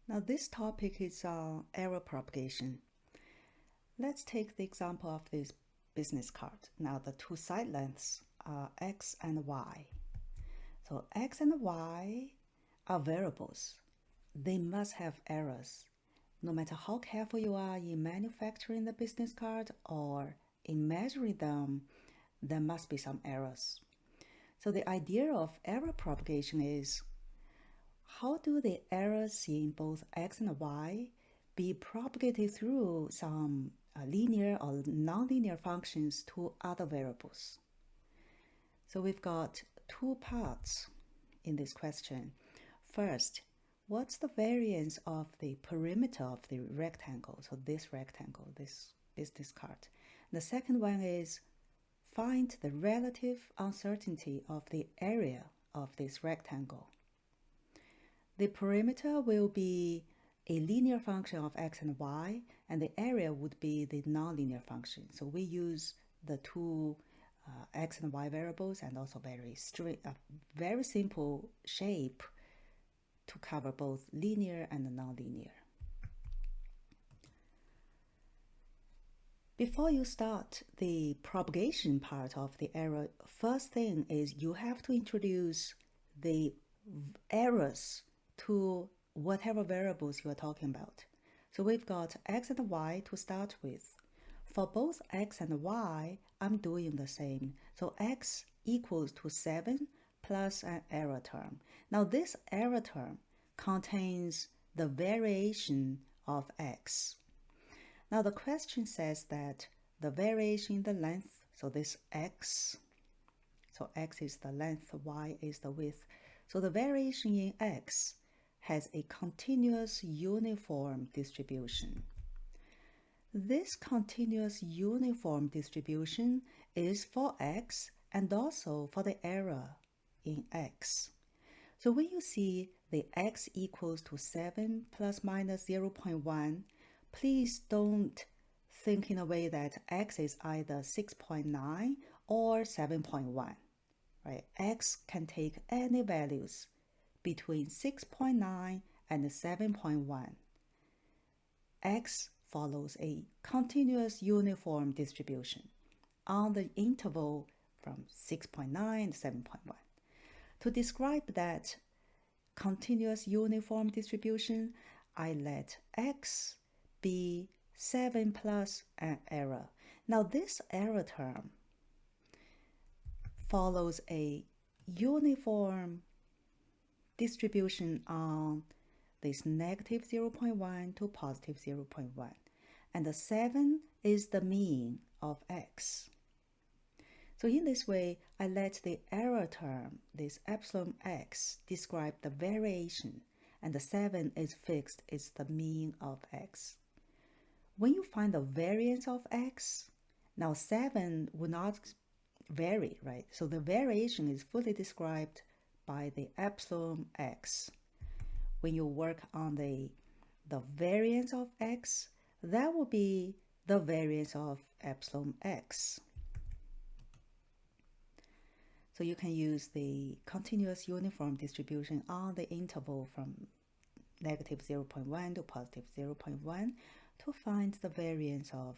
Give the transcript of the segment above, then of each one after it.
Now this topic is error propagation. Let's take the example of this business card. Now the two side lengths are x and y. So x and y are variables. They must have errors. No matter how careful you are in manufacturing the business card or in measuring them, there must be some errors. So the idea of error propagation is, how do the errors in both x and y be propagated through some linear or nonlinear functions to other variables? So we've got two parts in this question. First, what's the variance of the perimeter of the rectangle? So this rectangle, this business card. The second one is, find the relative uncertainty of the area of this rectangle. The perimeter will be a linear function of x and y, and the area would be the nonlinear function. So we use the two x and y variables and also very simple shape to cover both linear and nonlinear. Before you start the propagation part of the error, first thing is you have to introduce the errors to whatever variables you are talking about. So we've got x and y to start with. For both x and y, I'm doing the same. So x equals to 7 plus an error term. Now this error term contains the variation of x. Now the question says that the variation in the length, so this x, so x is the length, y is the width. So the variation in x has a continuous uniform distribution. This continuous uniform distribution is for x and also for the error in x. So when you see the x equals to 7 plus minus 0.1, please don't think in a way that x is either 6.9 or 7.1, right? X can take any values between 6.9 and 7.1. X follows a continuous uniform distribution on the interval from 6.9 to 7.1. To describe that continuous uniform distribution, I let x be 7 plus an error. Now this error term follows a uniform distribution on this negative 0.1 to positive 0.1. And the 7 is the mean of x. So in this way, I let the error term, this epsilon x, describe the variation, and the 7 is fixed, it's the mean of x. When you find the variance of x, now 7 will not vary, right? So the variation is fully described by the epsilon x. When you work on the variance of x, that will be the variance of epsilon x. So you can use the continuous uniform distribution on the interval from negative 0.1 to positive 0.1 to find the variance of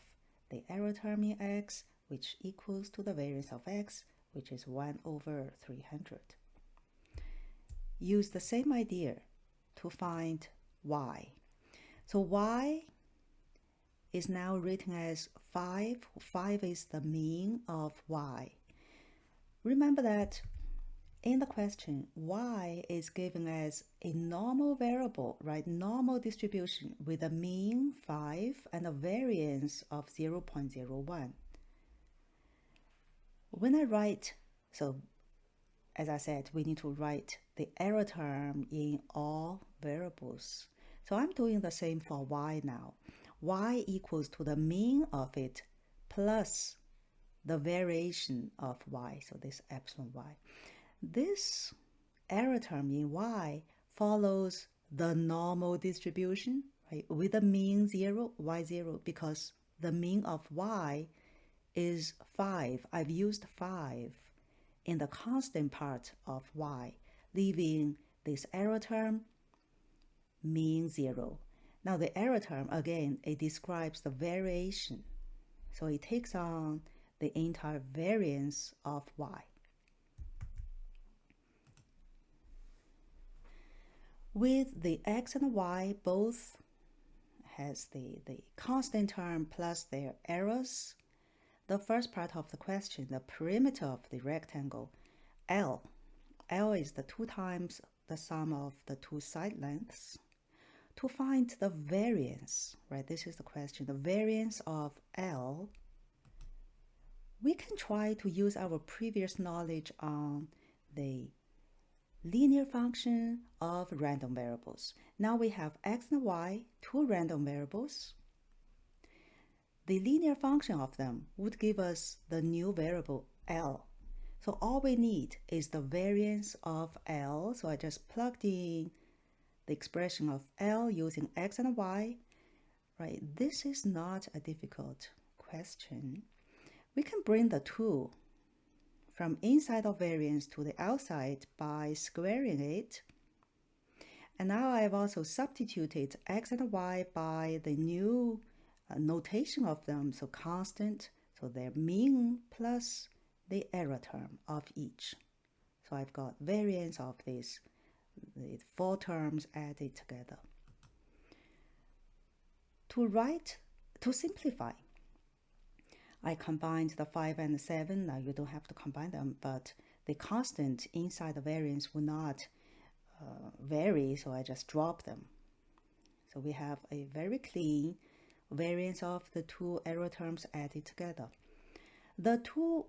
the error term in x, which equals to the variance of x, which is 1 over 300. Use the same idea to find y. So y is now written as 5. 5 is the mean of y. Remember that in the question, y is given as a normal variable, right? Normal distribution with a mean 5 and a variance of 0.01. When I write, so as I said, we need to write the error term in all variables. So I'm doing the same for y now. Y equals to the mean of it plus the variation of y, so this epsilon y. This error term in y follows the normal distribution, right, with the mean 0, y 0, because the mean of y is 5. I've used 5 in the constant part of y, leaving this error term mean 0. Now the error term, again, it describes the variation. So it takes on the entire variance of y. With the x and y both has the constant term plus their errors, the first part of the question, the perimeter of the rectangle, L is the 2 times the sum of the 2 side lengths. To find the variance, right, this is the question, the variance of L, we can try to use our previous knowledge on the linear function of random variables. Now we have x and y, 2 random variables. The linear function of them would give us the new variable L. So all we need is the variance of L. So I just plugged in the expression of L using x and y. Right, this is not a difficult question. We can bring the 2 from inside of variance to the outside by squaring it. And now I've also substituted x and y by the new notation of them, so constant, so their mean plus the error term of each. So I've got variance of these, the 4 terms added together. To simplify, I combined the 5 and 7. Now you don't have to combine them, but the constant inside the variance will not vary, so I just drop them. So we have a very clean variance of the 2 error terms added together. The 2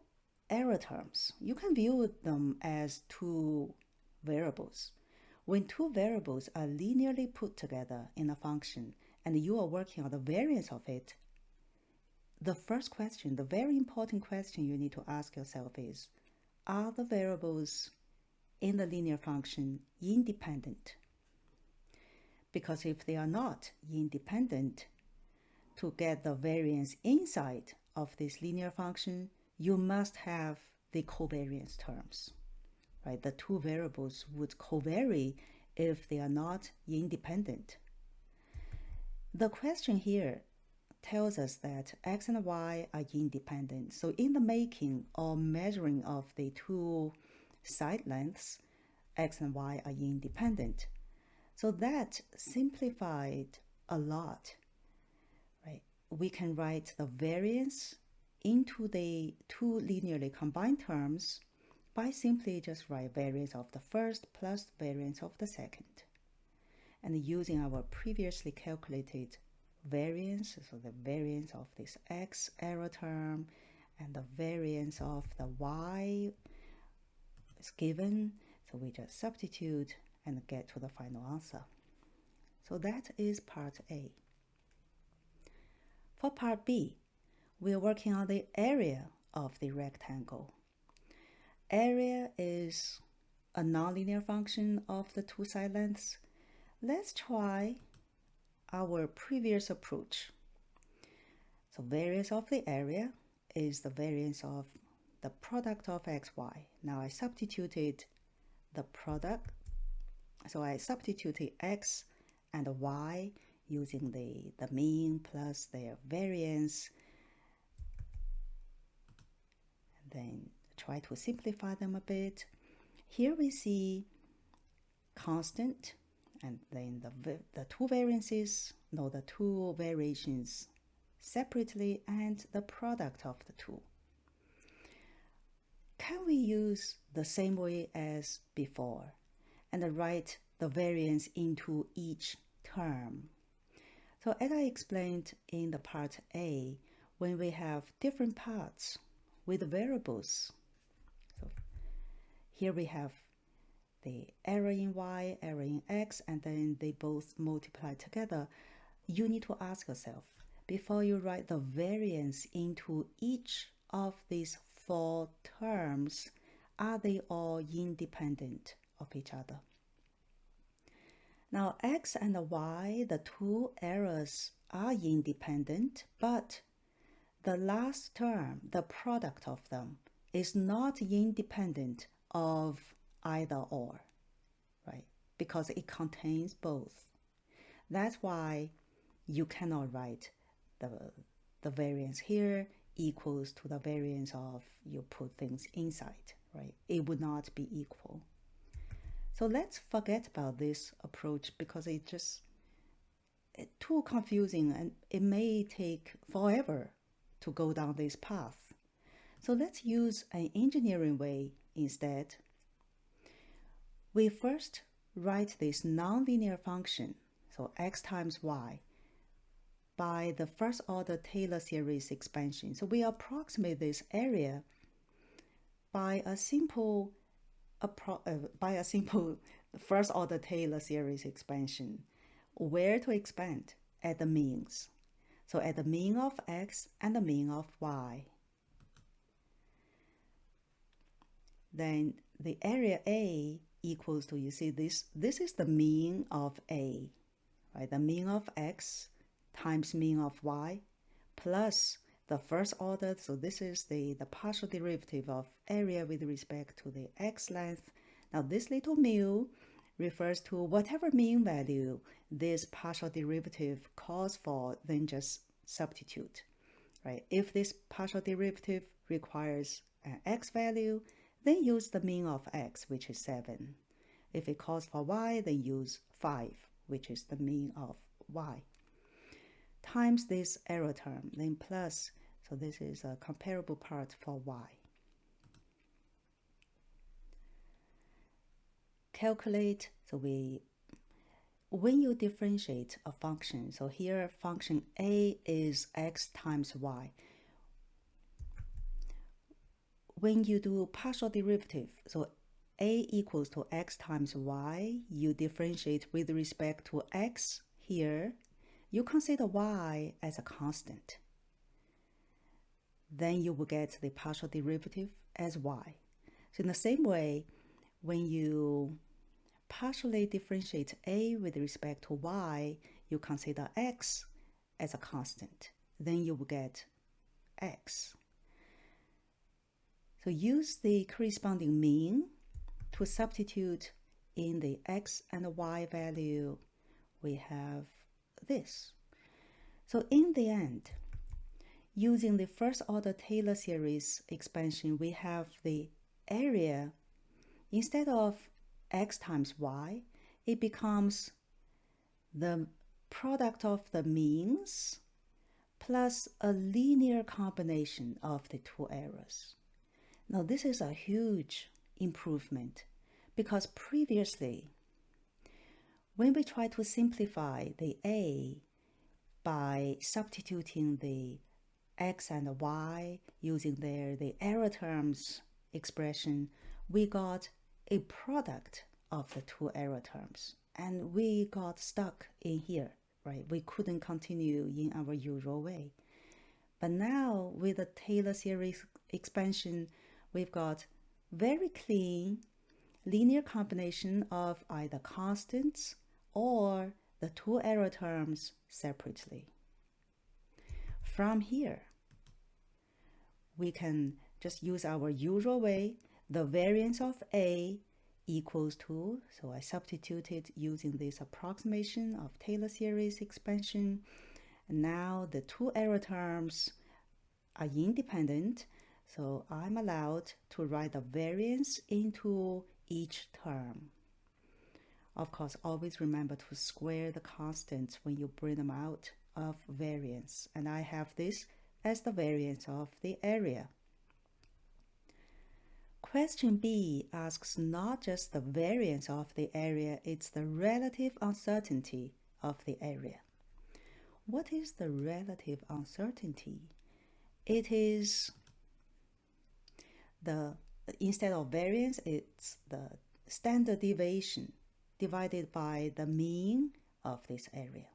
error terms, you can view them as 2 variables. When 2 variables are linearly put together in a function and you are working on the variance of it, the first question, the very important question you need to ask yourself is, are the variables in the linear function independent? Because if they are not independent, to get the variance inside of this linear function, you must have the covariance terms, right? The 2 variables would covary if they are not independent. The question here tells us that x and y are independent. So in the making or measuring of the 2 side lengths, x and y are independent. So that simplified a lot, right? We can write the variance into the 2 linearly combined terms by simply just write variance of the first plus variance of the second. And using our previously calculated variance, so the variance of this x error term and the variance of the y is given, so we just substitute and get to the final answer. So that is part A. For part B, we are working on the area of the rectangle. Area is a nonlinear function of the 2 side lengths. Let's try our previous approach. So variance of the area is the variance of the product of x, y. Now I substituted the product. So I substituted x and y using the mean plus their variance. And then try to simplify them a bit. Here we see constant, and then the 2 variances, no, the 2 variations separately, and the product of the 2. Can we use the same way as before and write the variance into each term? So as I explained in the part A, when we have different parts with variables, so here we have the error in y, error in x, and then they both multiply together, you need to ask yourself, before you write the variance into each of these 4 terms, are they all independent of each other? Now, x and y, the 2 errors are independent, but the last term, the product of them, is not independent of either or, right? Because it contains both. That's why you cannot write the, the variance here equals to the variance of you put things inside, right? It would not be equal. So let's forget about this approach because it's just too confusing and it may take forever to go down this path. So let's use an engineering way instead. We first write this nonlinear function, so x times y, by the first order Taylor series expansion. So we approximate this area by a simple first order Taylor series expansion. Where to expand? At the means. So at the mean of x and the mean of y. Then the area A equals to, you see this is the mean of A, right? The mean of x times mean of y plus the first order, so this is the partial derivative of area with respect to the x length. Now this little mu refers to whatever mean value this partial derivative calls for, then just substitute, right? If this partial derivative requires an x value, then use the mean of x, which is 7. If it calls for y, then use 5, which is the mean of y, times this error term, then plus, so this is a comparable part for y. Calculate, so when you differentiate a function, so here function a is x times y. When you do partial derivative, so a equals to x times y, you differentiate with respect to x here, you consider y as a constant. Then you will get the partial derivative as y. So in the same way, when you partially differentiate a with respect to y, you consider x as a constant. Then you will get x. So use the corresponding mean to substitute in the x and y value. We have this. So in the end, using the first order Taylor series expansion, we have the area, instead of x times y, it becomes the product of the means plus a linear combination of the two errors. Now this is a huge improvement because previously, when we try to simplify the a by substituting the x and y using the error terms expression, we got a product of the two error terms and we got stuck in here, right? We couldn't continue in our usual way. But now with the Taylor series expansion, we've got very clean linear combination of either constants or the two error terms separately. From here, we can just use our usual way. The variance of A equals to, so I substituted using this approximation of Taylor series expansion. And now the two error terms are independent, so I'm allowed to write the variance into each term. Of course, always remember to square the constants when you bring them out of variance. And I have this as the variance of the area. Question B asks not just the variance of the area, it's the relative uncertainty of the area. What is the relative uncertainty? It is instead of variance, it's the standard deviation divided by the mean of this area.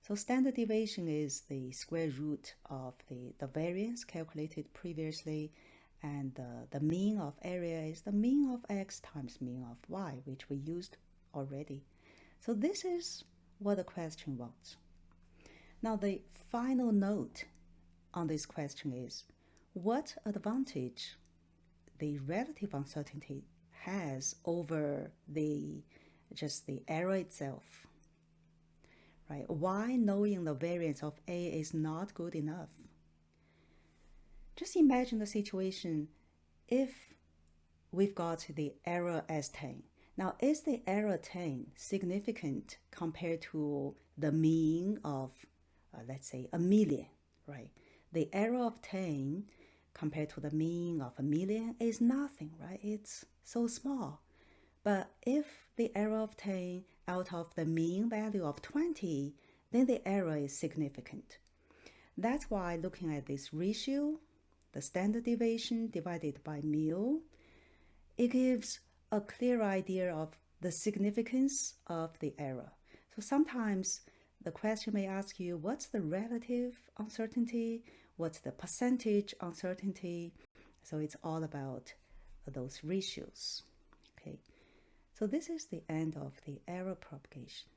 So standard deviation is the square root of the variance calculated previously, and the mean of area is the mean of x times mean of y, which we used already. So this is what the question wants. Now the final note on this question is, what advantage the relative uncertainty has over just the error itself? right? Why knowing the variance of A is not good enough? Just imagine the situation if we've got the error as 10. Now, is the error 10 significant compared to the mean of, let's say, a million, right? The error of 10 compared to the mean of a million is nothing, right? It's so small. But if the error of 10 out of the mean value of 20, then the error is significant. That's why looking at this ratio, the standard deviation divided by mu, it gives a clear idea of the significance of the error. So sometimes the question may ask you, what's the relative uncertainty? What's the percentage uncertainty? So it's all about those ratios. Okay. So this is the end of the error propagation.